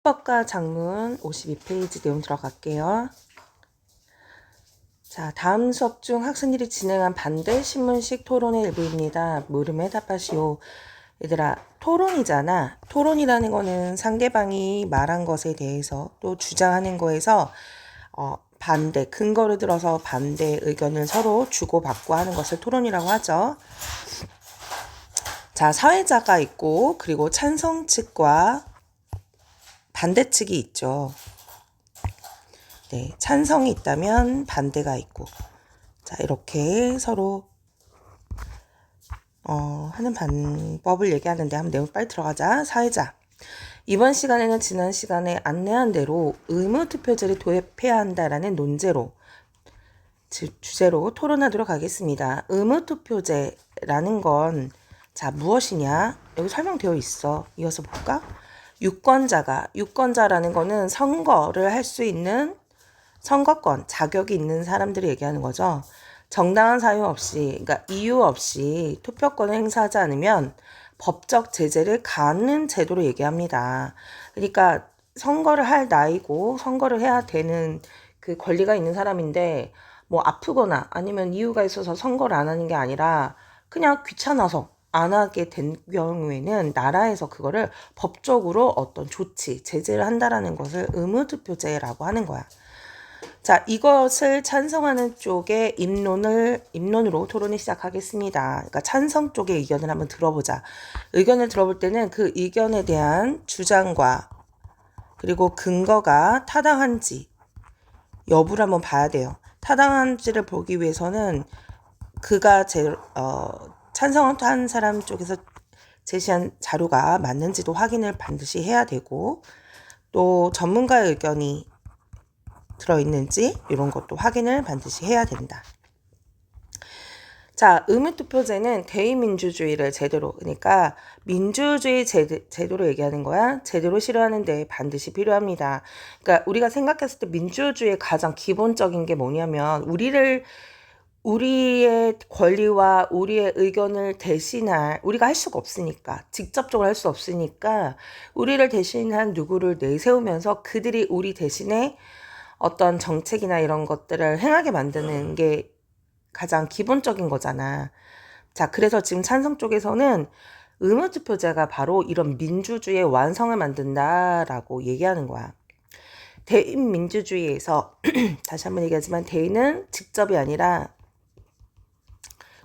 헌법과 장문 52페이지 내용 들어갈게요. 자, 다음 수업 중 학생들이 진행한 반대 신문식 토론의 일부입니다. 물음에 답하시오. 얘들아, 토론이잖아. 토론이라는 거는 상대방이 말한 것에 대해서 또 주장하는 거에서 반대, 근거를 들어서 반대 의견을 서로 주고받고 하는 것을 토론이라고 하죠. 자, 사회자가 있고 그리고 찬성 측과 반대 측이 있죠. 네, 찬성이 있다면 반대가 있고, 자, 이렇게 서로 하는 방법을 얘기하는데 한번 내용 빨리 들어가자. 사회자. 이번 시간에는 지난 시간에 안내한 대로 의무투표제를 도입해야 한다라는 논제로 주제로 토론하도록 하겠습니다. 의무투표제라는 건 자, 무엇이냐? 여기 설명되어 있어. 이어서 볼까? 유권자라는 거는 선거를 할 수 있는 선거권, 자격이 있는 사람들이 얘기하는 거죠. 정당한 사유 없이, 그러니까 이유 없이 투표권을 행사하지 않으면 법적 제재를 가하는 제도로 얘기합니다. 그러니까 선거를 할 나이고 선거를 해야 되는 그 권리가 있는 사람인데 뭐 아프거나 아니면 이유가 있어서 선거를 안 하는 게 아니라 그냥 귀찮아서 안 하게 된 경우에는 나라에서 그거를 법적으로 어떤 조치, 제재를 한다라는 것을 의무투표제라고 하는 거야. 자, 이것을 찬성하는 쪽의 입론으로 토론을 시작하겠습니다. 그러니까 찬성 쪽의 의견을 한번 들어보자. 의견을 들어볼 때는 그 의견에 대한 주장과 그리고 근거가 타당한지 여부를 한번 봐야 돼요. 타당한지를 보기 위해서는 그가 찬성한 사람 쪽에서 제시한 자료가 맞는지도 확인을 반드시 해야 되고 또 전문가의 의견이 들어있는지 이런 것도 확인을 반드시 해야 된다. 자, 의무투표제는 대의민주주의를 제대로, 그러니까 민주주의 제도로 얘기하는 거야. 제대로 실현하는데 반드시 필요합니다. 그러니까 우리가 생각했을 때 민주주의의 가장 기본적인 게 뭐냐면 우리의 권리와 우리의 의견을 대신할, 우리가 할 수가 없으니까, 직접적으로 할 수 없으니까 우리를 대신한 누구를 내세우면서 그들이 우리 대신에 어떤 정책이나 이런 것들을 행하게 만드는 게 가장 기본적인 거잖아. 자, 그래서 지금 찬성 쪽에서는 의무투표제가 바로 이런 민주주의의 완성을 만든다라고 얘기하는 거야. 대의민주주의에서 다시 한번 얘기하지만 대의는 직접이 아니라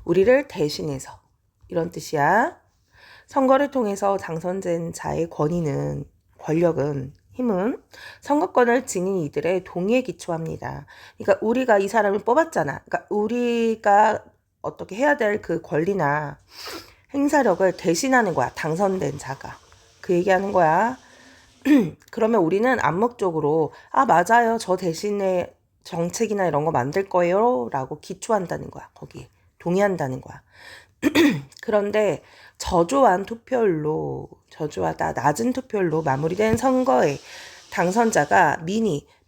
우리를 대신해서 이런 뜻이야. 선거를 통해서 당선된 자의 권력은 힘은 선거권을 지닌 이들의 동의에 기초합니다. 그러니까 우리가 이 사람을 뽑았잖아. 그러니까 우리가 어떻게 해야 될 그 권리나 행사력을 대신하는 거야. 당선된 자가. 그 얘기하는 거야. 그러면 우리는 암묵적으로 맞아요. 저 대신에 정책이나 이런 거 만들 거예요. 라고 기초한다는 거야. 거기에. 동의한다는 거야. 그런데 저조하다 낮은 투표율로 마무리된 선거의 당선자가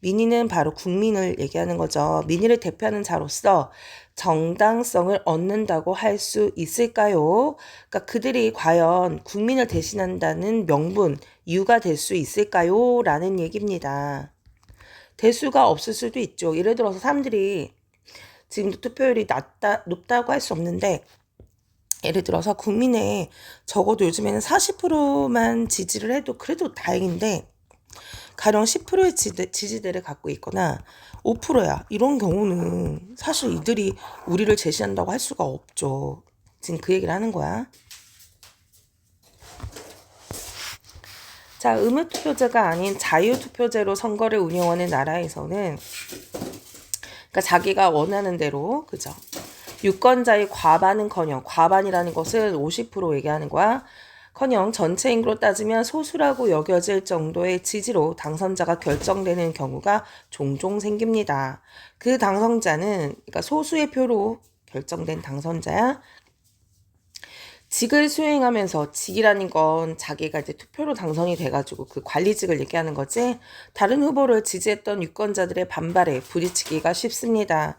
민의는 바로 국민을 얘기하는 거죠. 민의를 대표하는 자로서 정당성을 얻는다고 할 수 있을까요? 그러니까 그들이 과연 국민을 대신한다는 명분, 이유가 될 수 있을까요? 라는 얘기입니다. 대수가 없을 수도 있죠. 예를 들어서 사람들이 지금도 투표율이 높다고 할 수 없는데 예를 들어서 국민의 적어도 요즘에는 40%만 지지를 해도 그래도 다행인데 가령 10%의 지지대를 갖고 있거나 5%야. 이런 경우는 사실 이들이 우리를 제시한다고 할 수가 없죠. 지금 그 얘기를 하는 거야. 자, 의무투표제가 아닌 자유투표제로 선거를 운영하는 나라에서는 그러니까 자기가 원하는 대로 그죠? 유권자의 과반은커녕 과반이라는 것은 50% 얘기하는 거야. 커녕 전체 인구로 따지면 소수라고 여겨질 정도의 지지로 당선자가 결정되는 경우가 종종 생깁니다. 그 당선자는 그러니까 소수의 표로 결정된 당선자야. 직을 수행하면서 직이라는 건 자기가 이제 투표로 당선이 돼가지고 그 관리직을 얘기하는 거지. 다른 후보를 지지했던 유권자들의 반발에 부딪히기가 쉽습니다.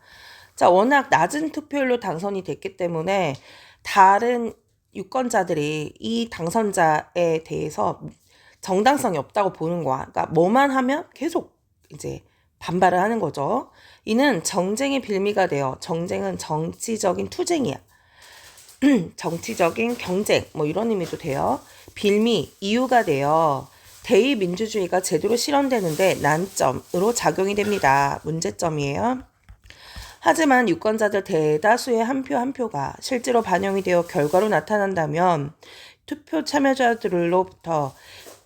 자, 워낙 낮은 투표율로 당선이 됐기 때문에 다른 유권자들이 이 당선자에 대해서 정당성이 없다고 보는 거야. 그러니까 뭐만 하면 계속 이제 반발을 하는 거죠. 이는 정쟁의 빌미가 되어, 정쟁은 정치적인 투쟁이야. 정치적인 경쟁 뭐 이런 의미도 돼요. 빌미, 이유가 되어 대의민주주의가 제대로 실현되는데 난점으로 작용이 됩니다. 문제점이에요. 하지만 유권자들 대다수의 한 표 한 표가 실제로 반영이 되어 결과로 나타난다면 투표 참여자들로부터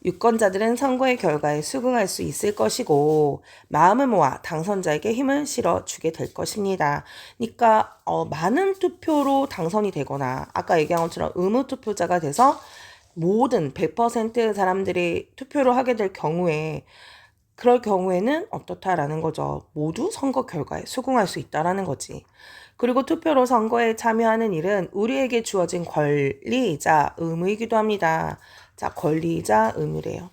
유권자들은 선거의 결과에 수긍할 수 있을 것이고 마음을 모아 당선자에게 힘을 실어주게 될 것입니다. 그러니까 많은 투표로 당선이 되거나 아까 얘기한 것처럼 의무투표자가 돼서 모든 100% 사람들이 투표를 하게 될 경우에 그럴 경우에는 어떻다라는 거죠. 모두 선거 결과에 수긍할 수 있다라는 거지. 그리고 투표로 선거에 참여하는 일은 우리에게 주어진 권리이자 의무이기도 합니다. 자, 권리이자 의무래요.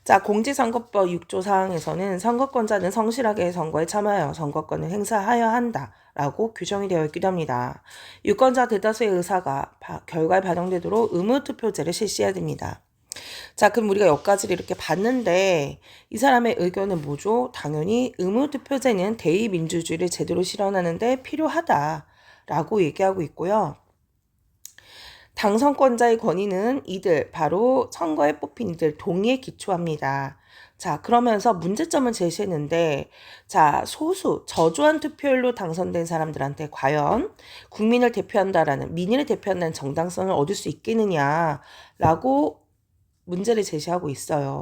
자, 공직선거법 6조 사항에서는 선거권자는 성실하게 선거에 참여하여 선거권을 행사하여야 한다라고 규정이 되어 있기도 합니다. 유권자 대다수의 의사가 결과에 반영되도록 의무투표제를 실시해야 됩니다. 자, 그럼 우리가 여기까지를 이렇게 봤는데 이 사람의 의견은 뭐죠? 당연히 의무투표제는 대의민주주의를 제대로 실현하는 데 필요하다라고 얘기하고 있고요. 당선권자의 권위는 이들, 바로 선거에 뽑힌 이들 동의에 기초합니다. 자, 그러면서 문제점을 제시했는데, 자, 소수, 저조한 투표율로 당선된 사람들한테 과연 국민을 대표한다라는, 민의를 대표한다는 정당성을 얻을 수 있겠느냐라고 문제를 제시하고 있어요.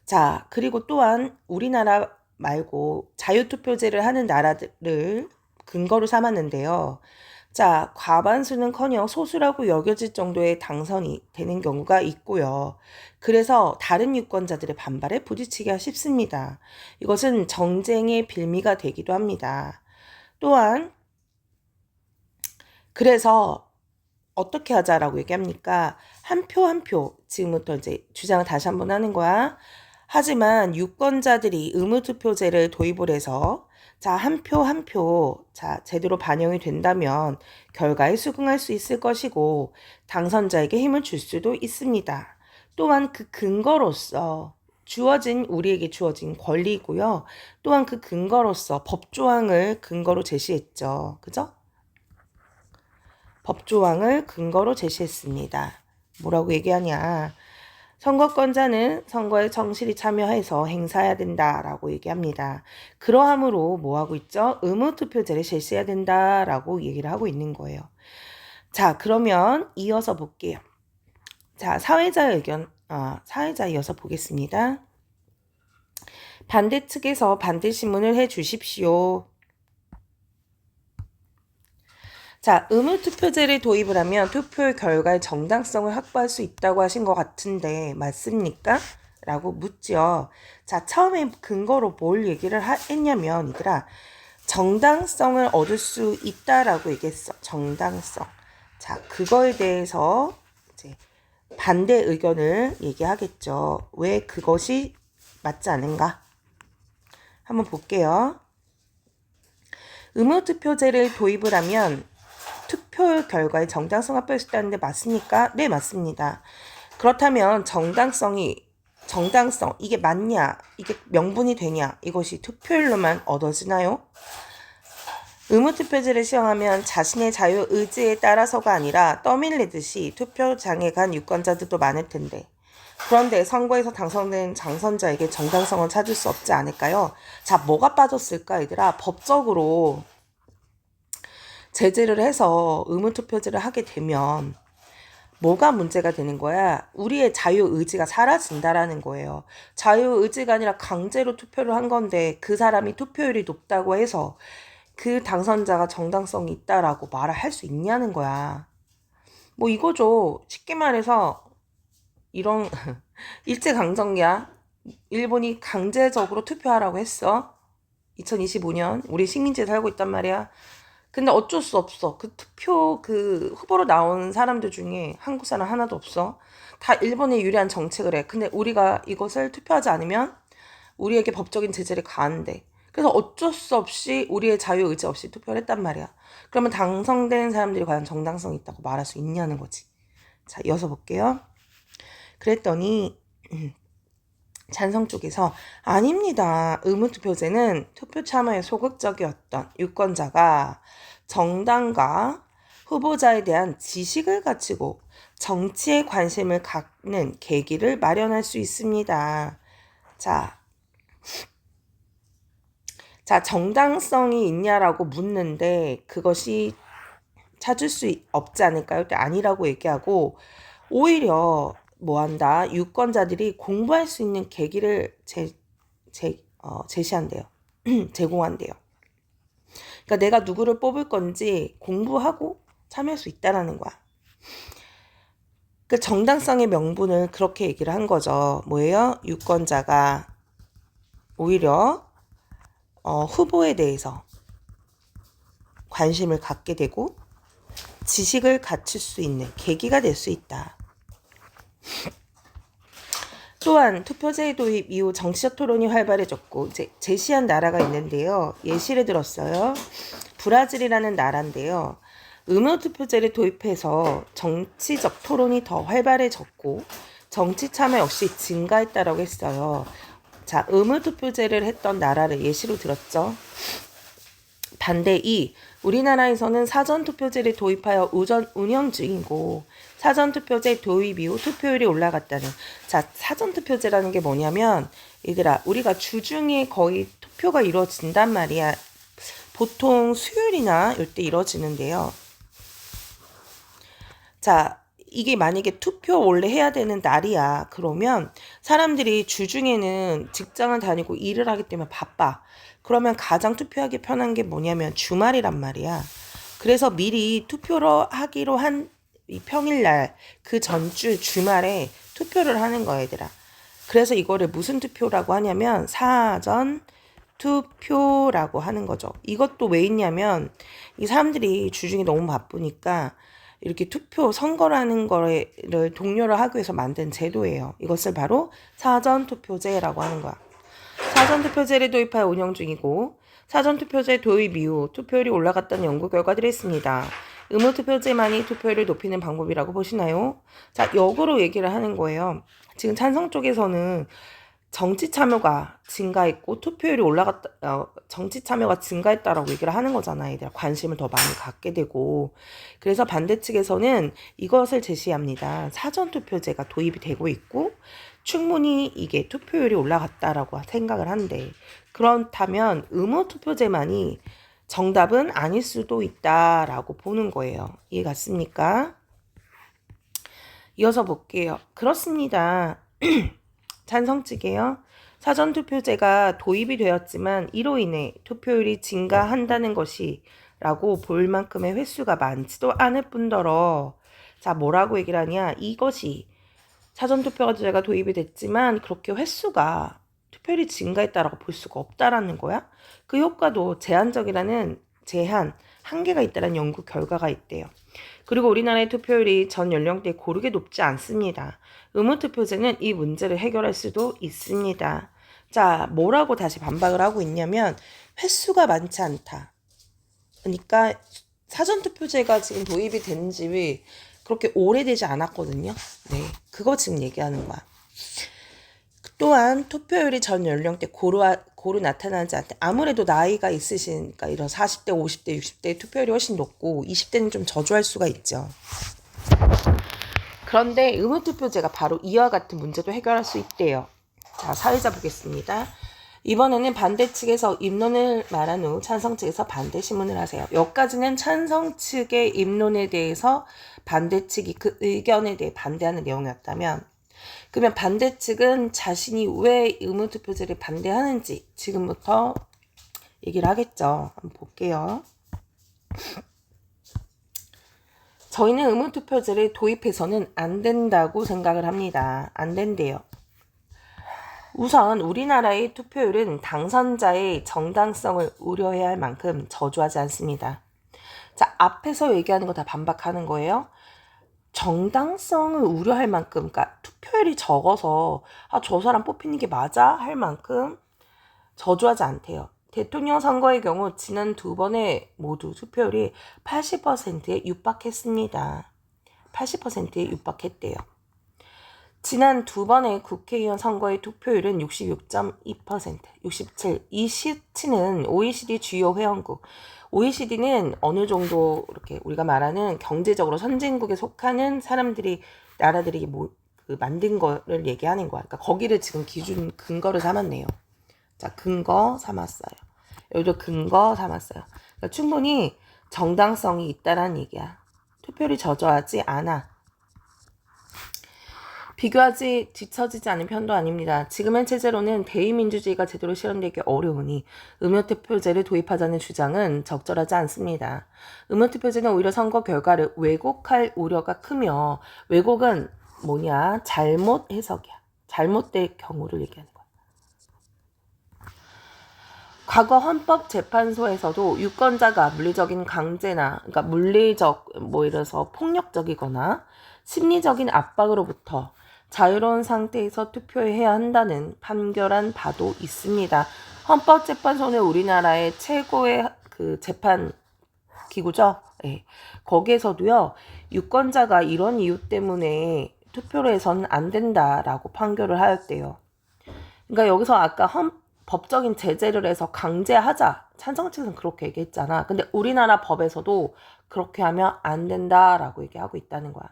자, 그리고 또한 우리나라 말고 자유투표제를 하는 나라들을 근거로 삼았는데요. 자, 과반수는커녕 소수라고 여겨질 정도의 당선이 되는 경우가 있고요. 그래서 다른 유권자들의 반발에 부딪히기가 쉽습니다. 이것은 정쟁의 빌미가 되기도 합니다. 또한 그래서 어떻게 하자라고 얘기합니까? 한 표 한 표, 지금부터 이제 주장을 다시 한번 하는 거야. 하지만 유권자들이 의무투표제를 도입을 해서 자, 한 표 한 표, 자, 제대로 반영이 된다면 결과에 수긍할 수 있을 것이고 당선자에게 힘을 줄 수도 있습니다. 또한 그 근거로서 우리에게 주어진 권리이고요. 또한 그 근거로서 법조항을 근거로 제시했죠. 그죠? 법조항을 근거로 제시했습니다. 뭐라고 얘기하냐. 선거권자는 선거에 정실히 참여해서 행사해야 된다라고 얘기합니다. 그러함으로 뭐하고 있죠? 의무투표제를 실시해야 된다라고 얘기를 하고 있는 거예요. 자, 그러면 이어서 볼게요. 자, 사회자 이어서 보겠습니다. 반대 측에서 반대 신문을 해 주십시오. 자, 의무투표제를 도입을 하면 투표 결과의 정당성을 확보할 수 있다고 하신 것 같은데 맞습니까? 라고 묻죠. 자, 처음에 근거로 뭘 얘기를 했냐면 얘들아, 정당성을 얻을 수 있다라고 얘기했어. 정당성. 자, 그거에 대해서 이제 반대 의견을 얘기하겠죠. 왜 그것이 맞지 않은가? 한번 볼게요. 의무투표제를 도입을 하면 투표 결과의 정당성 확보할 수 있다는데 맞습니까? 네, 맞습니다. 그렇다면 정당성, 이게 맞냐? 이게 명분이 되냐? 이것이 투표율로만 얻어지나요? 의무투표제를 시행하면 자신의 자유의지에 따라서가 아니라 떠밀리듯이 투표장에 간 유권자들도 많을 텐데 그런데 선거에서 당선된 당선자에게 정당성을 찾을 수 없지 않을까요? 자, 뭐가 빠졌을까 얘들아? 법적으로 제재를 해서 의무투표제를 하게 되면 뭐가 문제가 되는 거야? 우리의 자유의지가 사라진다라는 거예요. 자유의지가 아니라 강제로 투표를 한 건데 그 사람이 투표율이 높다고 해서 그 당선자가 정당성이 있다라고 말을 할 수 있냐는 거야. 뭐 이거죠. 쉽게 말해서 이런 일제강점기야. 일본이 강제적으로 투표하라고 했어. 2025년 우리 식민지에 살고 있단 말이야. 근데 어쩔 수 없어. 그 투표 후보로 나온 사람들 중에 한국 사람 하나도 없어. 다 일본에 유리한 정책을 해. 근데 우리가 이것을 투표하지 않으면 우리에게 법적인 제재를 가한대. 그래서 어쩔 수 없이 우리의 자유의지 없이 투표를 했단 말이야. 그러면 당선된 사람들이 과연 정당성이 있다고 말할 수 있냐는 거지. 자, 이어서 볼게요. 그랬더니 찬성 쪽에서 아닙니다. 의무투표제는 투표 참여에 소극적이었던 유권자가 정당과 후보자에 대한 지식을 갖추고 정치에 관심을 갖는 계기를 마련할 수 있습니다. 자, 정당성이 있냐라고 묻는데 그것이 찾을 수 없지 않을까요? 아니라고 얘기하고 오히려 뭐한다? 유권자들이 공부할 수 있는 계기를 제시한대요. 제공한대요. 그러니까 내가 누구를 뽑을 건지 공부하고 참여할 수 있다라는 거야. 그 정당성의 명분을 그렇게 얘기를 한 거죠. 뭐예요? 유권자가 오히려 후보에 대해서 관심을 갖게 되고 지식을 갖출 수 있는 계기가 될 수 있다. 또한 투표제 도입 이후 정치적 토론이 활발해졌고 제시한 나라가 있는데요. 예시를 들었어요. 브라질이라는 나라인데요. 의무투표제를 도입해서 정치적 토론이 더 활발해졌고 정치 참여 역시 증가했다라고 했어요. 자, 의무투표제를 했던 나라를 예시로 들었죠. 반대 2. 우리나라에서는 사전투표제를 도입하여 운영 중이고 사전투표제 도입 이후 투표율이 올라갔다는. 자, 사전투표제라는 게 뭐냐면 얘들아 우리가 주중에 거의 투표가 이루어진단 말이야. 보통 수요일이나 이때 이루어지는데요. 자, 이게 만약에 투표 원래 해야 되는 날이야. 그러면 사람들이 주중에는 직장을 다니고 일을 하기 때문에 바빠. 그러면 가장 투표하기 편한 게 뭐냐면 주말이란 말이야. 그래서 미리 투표를 하기로 한 이 평일날 그 전주 주말에 투표를 하는 거야, 얘들아. 그래서 이거를 무슨 투표라고 하냐면 사전 투표라고 하는 거죠. 이것도 왜 있냐면 이 사람들이 주중에 너무 바쁘니까 이렇게 투표 선거라는 거를 독려를 하기 위해서 만든 제도예요. 이것을 바로 사전투표제라고 하는 거야. 사전투표제를 도입하여 운영 중이고 사전투표제 도입 이후 투표율이 올라갔다는 연구 결과들이 있습니다. 의무투표제만이 투표율을 높이는 방법이라고 보시나요? 자, 역으로 얘기를 하는 거예요. 지금 찬성 쪽에서는 정치 참여가 증가했고 투표율이 정치 참여가 증가했다라고 얘기를 하는 거잖아. 얘들 관심을 더 많이 갖게 되고. 그래서 반대 측에서는 이것을 제시합니다. 사전투표제가 도입이 되고 있고 충분히 이게 투표율이 올라갔다라고 생각을 한대. 그렇다면 의무투표제만이 정답은 아닐 수도 있다라고 보는 거예요. 이해 갔습니까? 이어서 볼게요. 그렇습니다. 찬성 측이에요. 사전투표제가 도입이 되었지만 이로 인해 투표율이 증가한다는 것이라고 볼 만큼의 횟수가 많지도 않을 뿐더러 자, 뭐라고 얘기를 하냐. 이것이 사전투표제가 도입이 됐지만 그렇게 횟수가 투표율이 증가했다라고 볼 수가 없다라는 거야. 그 효과도 제한적이라는 한계가 있다는 연구 결과가 있대요. 그리고 우리나라의 투표율이 전 연령대에 고르게 높지 않습니다. 의무투표제는 이 문제를 해결할 수도 있습니다. 자, 뭐라고 다시 반박을 하고 있냐면 횟수가 많지 않다. 그러니까 사전투표제가 지금 도입이 된 지 그렇게 오래되지 않았거든요. 네, 그거 지금 얘기하는 거야. 또한 투표율이 전 연령대 고루 나타나지 않대. 아무래도 나이가 있으시니까 이런 40대, 50대, 60대 투표율이 훨씬 높고 20대는 좀 저조할 수가 있죠. 그런데 의무투표제가 바로 이와 같은 문제도 해결할 수 있대요. 자, 사회자 보겠습니다. 이번에는 반대 측에서 입론을 말한 후 찬성 측에서 반대 신문을 하세요. 여기까지는 찬성 측의 입론에 대해서 반대 측이 그 의견에 대해 반대하는 내용이었다면 그러면 반대 측은 자신이 왜 의무투표제를 반대하는지 지금부터 얘기를 하겠죠. 한번 볼게요. 저희는 의무투표제를 도입해서는 안 된다고 생각을 합니다. 안 된대요. 우선 우리나라의 투표율은 당선자의 정당성을 우려해야 할 만큼 저조하지 않습니다. 자, 앞에서 얘기하는 거 다 반박하는 거예요. 정당성을 우려할 만큼, 그러니까 투표율이 적어서 저 사람 뽑히는 게 맞아? 할 만큼 저조하지 않대요. 대통령 선거의 경우 지난 2번에 모두 투표율이 80%에 육박했습니다. 80%에 육박했대요. 지난 두 번의 국회의원 선거의 투표율은 66.2%, 67. 이 수치는 OECD 주요 회원국. OECD는 어느 정도 이렇게 우리가 말하는 경제적으로 선진국에 속하는 나라들이 만든 거를 얘기하는 거야. 그러니까 거기를 지금 근거를 삼았네요. 자, 근거 삼았어요. 여기도 근거 삼았어요. 그러니까 충분히 정당성이 있다라는 얘기야. 투표율이 저조하지 않아. 비교하지 뒤처지지 않은 편도 아닙니다. 지금의 체제로는 대의민주주의가 제대로 실현되기 어려우니 의무투표제를 도입하자는 주장은 적절하지 않습니다. 의무투표제는 오히려 선거 결과를 왜곡할 우려가 크며, 왜곡은 뭐냐? 잘못 해석이야. 잘못될 경우를 얘기하는 거야. 과거 헌법재판소에서도 유권자가 물리적인 강제나, 그러니까 물리적, 이래서 폭력적이거나 심리적인 압박으로부터 자유로운 상태에서 투표해야 한다는 판결한 바도 있습니다. 헌법재판소는 우리나라의 최고의 재판 기구죠. 네. 거기에서도요, 유권자가 이런 이유 때문에 투표를 해서는 안 된다라고 판결을 하였대요. 그러니까 여기서 아까 법적인 제재를 해서 강제하자. 찬성 측은 그렇게 얘기했잖아. 근데 우리나라 법에서도 그렇게 하면 안 된다라고 얘기하고 있다는 거야.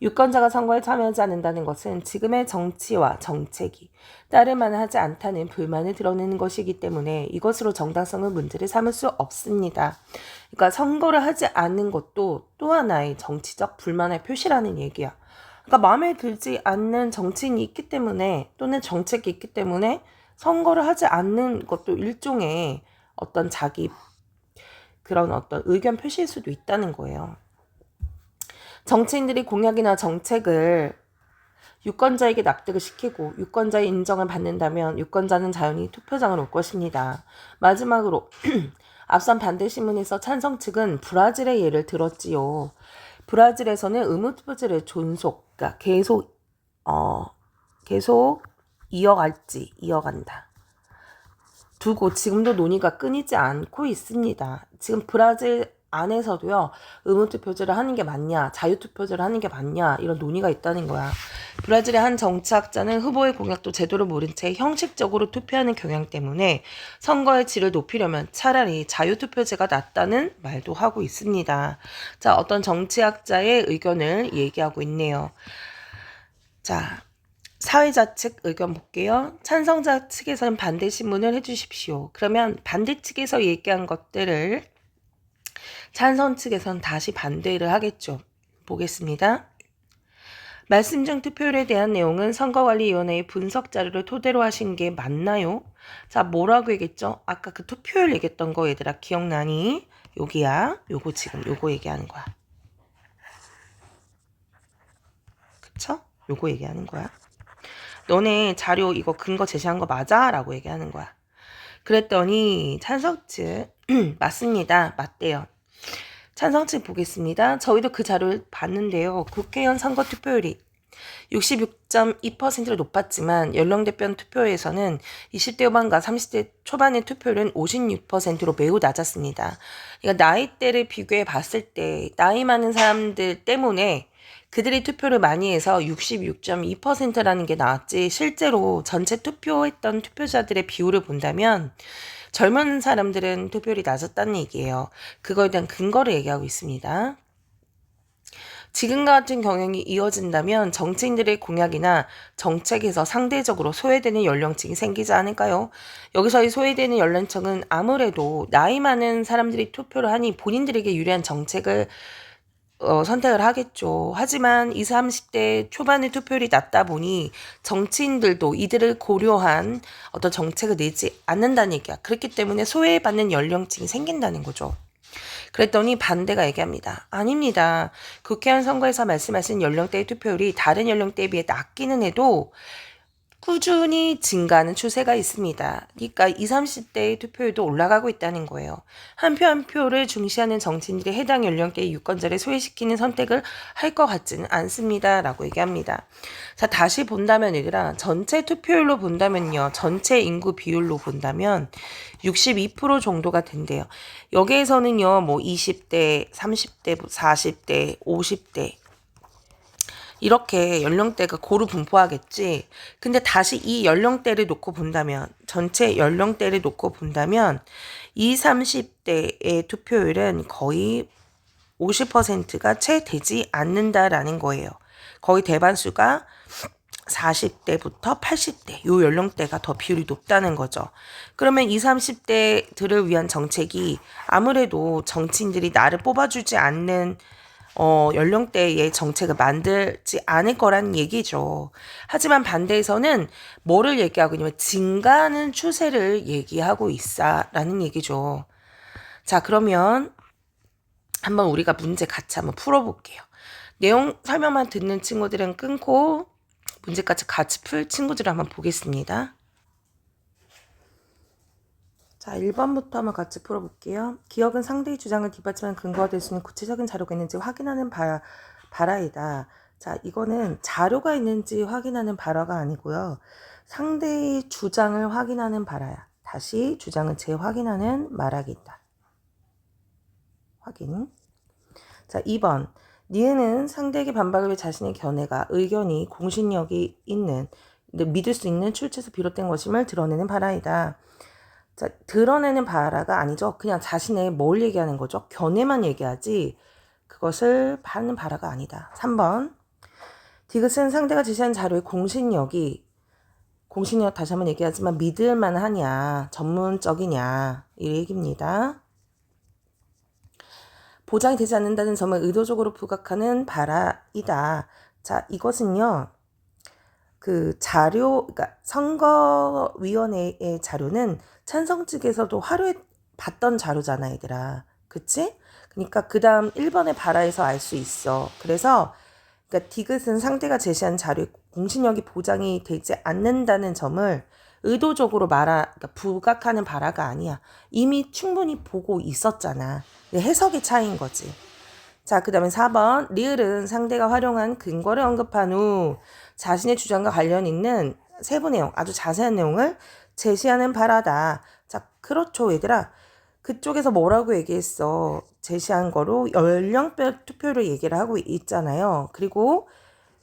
유권자가 선거에 참여하지 않는다는 것은 지금의 정치와 정책이 따를만 하지 않다는 불만을 드러내는 것이기 때문에 이것으로 정당성의 문제를 삼을 수 없습니다. 그러니까 선거를 하지 않는 것도 또 하나의 정치적 불만의 표시라는 얘기야. 그러니까 마음에 들지 않는 정치인이 있기 때문에, 또는 정책이 있기 때문에 선거를 하지 않는 것도 일종의 어떤 자기 그런 어떤 의견 표시일 수도 있다는 거예요. 정치인들이 공약이나 정책을 유권자에게 납득을 시키고 유권자의 인정을 받는다면 유권자는 자연히 투표장을 올 것입니다. 마지막으로 앞선 반대신문에서 찬성 측은 브라질의 예를 들었지요. 브라질에서는 의무투표제를 그러니까 계속 이어간다. 두고 지금도 논의가 끊이지 않고 있습니다. 지금 브라질 안에서도요, 의무투표제를 하는 게 맞냐, 자유투표제를 하는 게 맞냐, 이런 논의가 있다는 거야. 브라질의 한 정치학자는 후보의 공약도 제대로 모른 채 형식적으로 투표하는 경향 때문에 선거의 질을 높이려면 차라리 자유투표제가 낫다는 말도 하고 있습니다. 자, 어떤 정치학자의 의견을 얘기하고 있네요. 자, 사회자 측 의견 볼게요. 찬성자 측에서는 반대 신문을 해주십시오. 그러면 반대 측에서 얘기한 것들을 찬성 측에서는 다시 반대를 하겠죠. 보겠습니다. 말씀 중 투표율에 대한 내용은 선거관리위원회의 분석 자료를 토대로 하신 게 맞나요? 자, 뭐라고 얘기했죠? 아까 그 투표율 얘기했던 거 얘들아 기억나니? 여기야. 요거 얘기하는 거야. 그쵸? 요거 얘기하는 거야. 너네 자료 이거 근거 제시한 거 맞아? 라고 얘기하는 거야. 그랬더니 찬성 측 맞습니다. 맞대요. 찬성 측 보겠습니다. 저희도 그 자료를 봤는데요. 국회의원 선거 투표율이 66.2%로 높았지만 연령대별 투표에서는 20대 후반과 30대 초반의 투표율은 56%로 매우 낮았습니다. 그러니까 나이대를 비교해 봤을 때 나이 많은 사람들 때문에 그들이 투표를 많이 해서 66.2%라는 게 나왔지, 실제로 전체 투표했던 투표자들의 비율을 본다면 젊은 사람들은 투표율이 낮았다는 얘기예요. 그거에 대한 근거를 얘기하고 있습니다. 지금과 같은 경향이 이어진다면 정치인들의 공약이나 정책에서 상대적으로 소외되는 연령층이 생기지 않을까요? 여기서의 소외되는 연령층은 아무래도 나이 많은 사람들이 투표를 하니 본인들에게 유리한 정책을 선택을 하겠죠. 하지만 20, 30대 초반의 투표율이 낮다 보니 정치인들도 이들을 고려한 어떤 정책을 내지 않는다는 얘기야. 그렇기 때문에 소외받는 연령층이 생긴다는 거죠. 그랬더니 반대가 얘기합니다. 아닙니다. 국회의원 선거에서 말씀하신 연령대의 투표율이 다른 연령대에 비해 낮기는 해도 꾸준히 증가하는 추세가 있습니다. 그러니까 20, 30대의 투표율도 올라가고 있다는 거예요. 한 표 한 표를 중시하는 정치인들이 해당 연령대의 유권자를 소외시키는 선택을 할 것 같지는 않습니다. 라고 얘기합니다. 자, 다시 본다면 얘들아, 전체 투표율로 본다면요. 전체 인구 비율로 본다면 62% 정도가 된대요. 여기에서는요. 20대, 30대, 40대, 50대 이렇게 연령대가 고루 분포하겠지. 근데 다시 이 연령대를 놓고 본다면, 전체 연령대를 놓고 본다면 20, 30대의 투표율은 거의 50%가 채 되지 않는다라는 거예요. 거의 대반수가 40대부터 80대 요 연령대가 더 비율이 높다는 거죠. 그러면 20, 30대들을 위한 정책이 아무래도 정치인들이 나를 뽑아주지 않는 연령대의 정책을 만들지 않을 거란 얘기죠. 하지만 반대에서는 뭐를 얘기하고 있냐면 증가하는 추세를 얘기하고 있다라는 얘기죠. 자, 그러면 한번 우리가 문제 같이 한번 풀어볼게요. 내용 설명만 듣는 친구들은 끊고 문제까지 같이 풀 친구들을 한번 보겠습니다. 자, 1번부터 한번 같이 풀어볼게요. 기억은 상대의 주장을 뒷받침하는 근거가 될 수 있는 구체적인 자료가 있는지 확인하는 바라이다. 자, 이거는 자료가 있는지 확인하는 바라가 아니고요. 상대의 주장을 확인하는 바라야. 다시 주장을 재확인하는 말하기다. 확인. 자, 2번. 니은은 상대에게 반박을 위해 자신의 견해가 의견이 공신력이 있는 믿을 수 있는 출처에서 비롯된 것임을 드러내는 바라이다. 자, 드러내는 바라가 아니죠. 그냥 자신의 뭘 얘기하는 거죠. 견해만 얘기하지 그것을 하는 바라가 아니다. 3번. 디귿은 상대가 제시한 자료의 공신력 다시 한번 얘기하지만 믿을만 하냐 전문적이냐 이 얘기입니다. 보장이 되지 않는다는 점을 의도적으로 부각하는 바라이다. 자, 이것은요. 그 자료, 그러니까 선거위원회의 자료는 찬성 측에서도 하루에 봤던 자료잖아, 얘들아. 그치? 그러니까 그 다음 1번의 바라에서 알 수 있어. 그래서 그러니까 디귿은 상대가 제시한 자료의 공신력이 보장이 되지 않는다는 점을 의도적으로 그러니까 부각하는 바라가 아니야. 이미 충분히 보고 있었잖아. 해석의 차이인 거지. 자, 그 다음에 4번. 리을은 상대가 활용한 근거를 언급한 후 자신의 주장과 관련 있는 세부 내용, 아주 자세한 내용을 제시하는 바라다. 자, 그렇죠, 얘들아. 그쪽에서 뭐라고 얘기했어? 제시한 거로 연령별 투표를 얘기를 하고 있잖아요. 그리고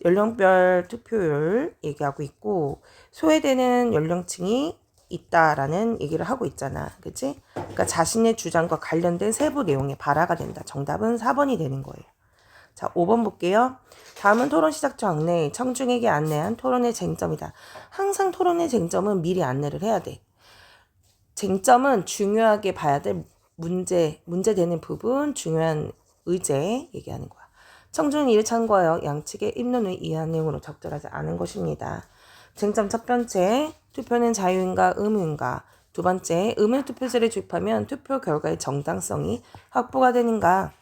연령별 투표율 얘기하고 있고 소외되는 연령층이 있다라는 얘기를 하고 있잖아. 그치? 그러니까 자신의 주장과 관련된 세부 내용에 발화가 된다. 정답은 4번이 되는 거예요. 자, 5번 볼게요. 다음은 토론 시작 전 안내, 청중에게 안내한 토론의 쟁점이다. 항상 토론의 쟁점은 미리 안내를 해야 돼. 쟁점은 중요하게 봐야 될 문제되는 부분, 중요한 의제 얘기하는 거야. 청중은 이를 참고하여 양측의 입론을 이해한 내용으로 적절하지 않은 것입니다. 쟁점 첫 번째, 투표는 자유인가 의무인가. 두 번째, 의무 투표제를 주입하면 투표 결과의 정당성이 확보가 되는가.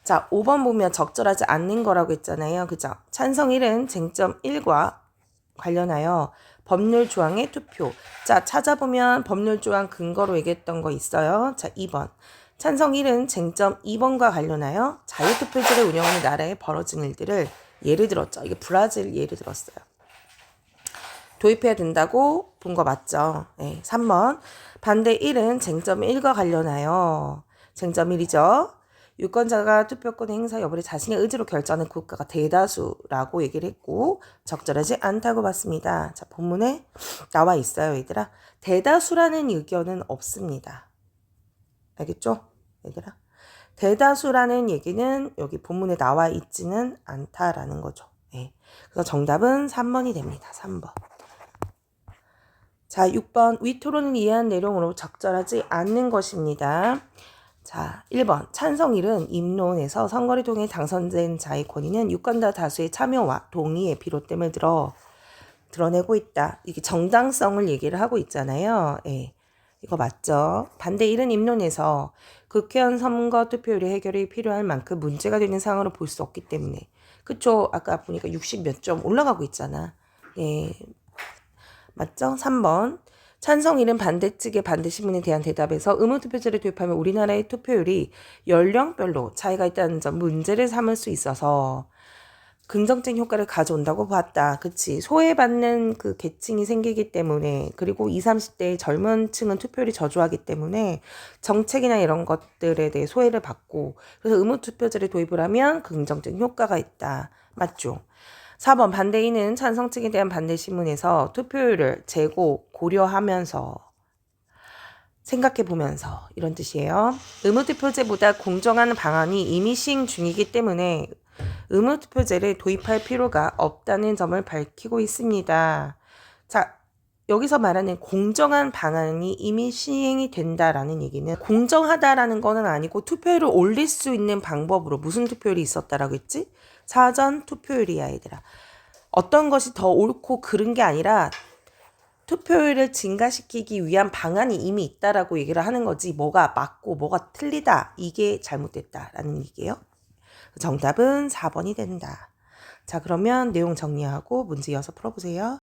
자, 5번 보면 적절하지 않는 거라고 했잖아요. 그죠? 찬성 1은 쟁점 1과 관련하여 법률 조항의 투표. 자, 찾아보면 법률 조항 근거로 얘기했던 거 있어요. 자, 2번. 찬성 1은 쟁점 2번과 관련하여 자유투표제를 운영하는 나라에 벌어진 일들을 예를 들었죠. 이게 브라질 예를 들었어요. 도입해야 된다고 본 거 맞죠? 네, 3번. 반대 1은 쟁점 1과 관련하여 쟁점 1이죠. 유권자가 투표권 행사 여부를 자신의 의지로 결정하는 국가가 대다수라고 얘기를 했고 적절하지 않다고 봤습니다. 자, 본문에 나와 있어요, 얘들아. 대다수라는 의견은 없습니다. 알겠죠? 얘들아. 대다수라는 얘기는 여기 본문에 나와 있지는 않다라는 거죠. 네. 그래서 정답은 3번이 됩니다. 3번. 자, 6번. 위 토론을 이해한 내용으로 적절하지 않는 것입니다. 자, 1번. 찬성 1은 입론에서 선거를 통해 당선된 자의 권위는 유권자 다수의 참여와 동의에 비롯됨을 드러내고 있다. 이게 정당성을 얘기를 하고 있잖아요. 예. 이거 맞죠? 반대 1은 입론에서 국회의원 선거 투표율의 해결이 필요할 만큼 문제가 되는 상황으로 볼 수 없기 때문에. 그쵸? 아까 보니까 60 몇 점 올라가고 있잖아. 예. 맞죠? 3번. 찬성 1은 반대측의 반대 신문에 대한 대답에서 의무투표제를 도입하면 우리나라의 투표율이 연령별로 차이가 있다는 점 문제를 삼을 수 있어서 긍정적인 효과를 가져온다고 봤다. 그치? 소외받는 그 계층이 생기기 때문에 그리고 20, 30대의 젊은 층은 투표율이 저조하기 때문에 정책이나 이런 것들에 대해 소외를 받고 그래서 의무투표제를 도입을 하면 긍정적인 효과가 있다. 맞죠? 4번 반대인은 찬성 측에 대한 반대 신문에서 투표율을 재고 고려하면서 생각해보면서 이런 뜻이에요. 의무투표제보다 공정한 방안이 이미 시행 중이기 때문에 의무투표제를 도입할 필요가 없다는 점을 밝히고 있습니다. 자, 여기서 말하는 공정한 방안이 이미 시행이 된다라는 얘기는 공정하다라는 거는 아니고 투표율을 올릴 수 있는 방법으로 무슨 투표율이 있었다라고 했지? 사전 투표율이야 얘들아. 어떤 것이 더 옳고 그른 게 아니라 투표율을 증가시키기 위한 방안이 이미 있다라고 얘기를 하는 거지 뭐가 맞고 뭐가 틀리다 이게 잘못됐다라는 얘기예요. 정답은 4번이 된다. 자, 그러면 내용 정리하고 문제 이어서 풀어보세요.